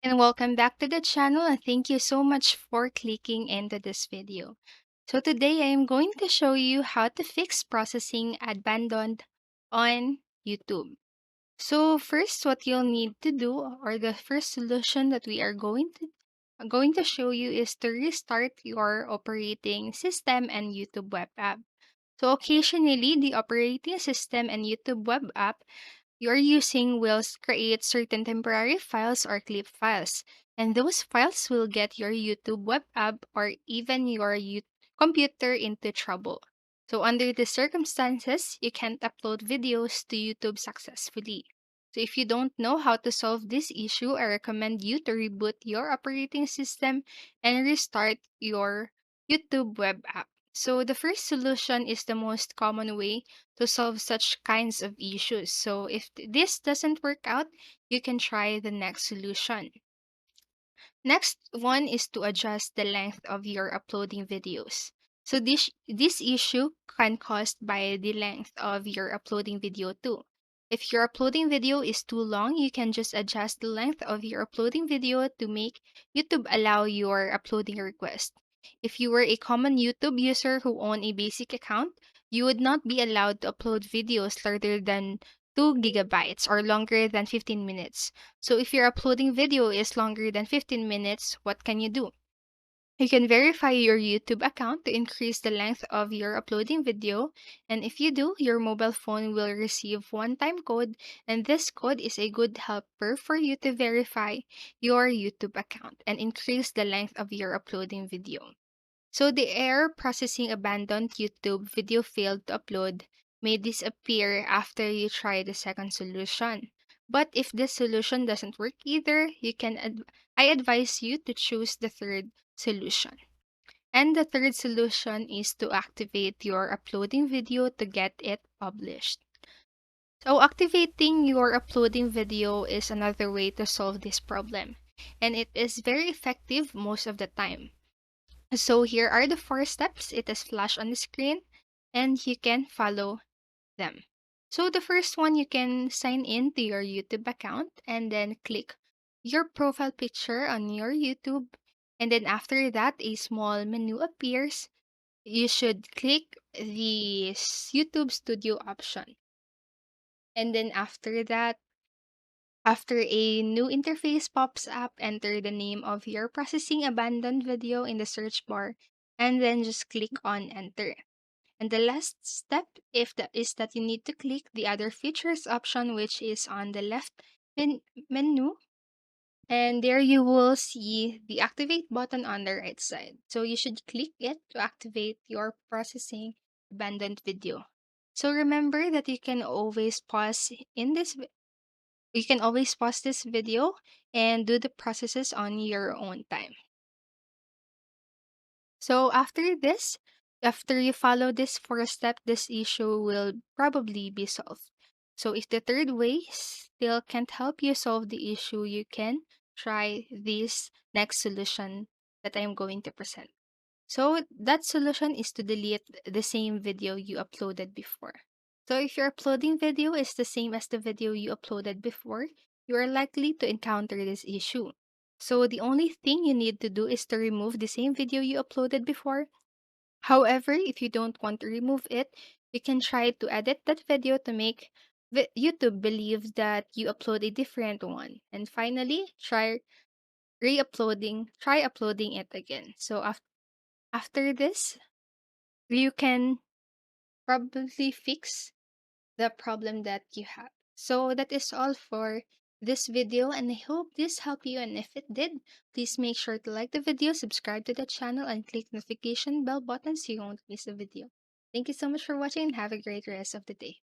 And welcome back to the channel, and thank you so much for clicking into this video. So today I am going to show you how to fix processing abandoned on YouTube. So first, what you'll need to do, or the first solution that we are going to show you, is to restart your operating system and YouTube web app. So occasionally the operating system and YouTube web app you're using will create certain temporary files or clip files, and those files will get your YouTube web app or even your computer into trouble. So, under the circumstances, you can't upload videos to YouTube successfully. So, if you don't know how to solve this issue, I recommend you to reboot your operating system and restart your YouTube web app. So, the first solution is the most common way to solve such kinds of issues. So if this doesn't work out, you can try the next solution. Next one is to adjust the length of your uploading videos. So this issue can caused by the length of your uploading video too. If your uploading video is too long, you can just adjust the length of your uploading video to make YouTube allow your uploading request. If you were a common YouTube user who owned a basic account, you would not be allowed to upload videos larger than 2 gigabytes or longer than 15 minutes. So if your uploading video is longer than 15 minutes, what can you do? You can verify your YouTube account to increase the length of your uploading video, and if you do, your mobile phone will receive one-time code, and this code is a good helper for you to verify your YouTube account and increase the length of your uploading video. So the error processing abandoned YouTube video failed to upload may disappear after you try the second solution. But if this solution doesn't work either, I advise you to choose the third solution. And the third solution is to activate your uploading video to get it published. So activating your uploading video is another way to solve this problem, and it is very effective most of the time. So here are the 4 steps. It is flashed on the screen and you can follow them. So the first one, you can sign in to your YouTube account and then click your profile picture on your YouTube. And then after that, a small menu appears. You should click the YouTube Studio option. And then after a new interface pops up, enter the name of your processing abandoned video in the search bar and then just click on enter. And the last step is that you need to click the other features option, which is on the left menu, and there you will see the activate button on the right side. So you should click it to activate your processing abandoned video. So remember that you can always pause this video and do the processes on your own time. So after you follow this first step, this issue will probably be solved. So if the third way still can't help you solve the issue, you can try this next solution that I'm going to present. So that solution is to delete the same video you uploaded before. So if your uploading video is the same as the video you uploaded before, you are likely to encounter this issue. So the only thing you need to do is to remove the same video you uploaded before. However, if you don't want to remove it, you can try to edit that video to make YouTube believe that you upload a different one. And finally, try uploading it again. So after this, you can probably fix the problem that you have. So that is all for this video, and I hope this helped you, and if it did, please make sure to like the video, subscribe to the channel, and click notification bell button so you won't miss a video. Thank you so much for watching and have a great rest of the day.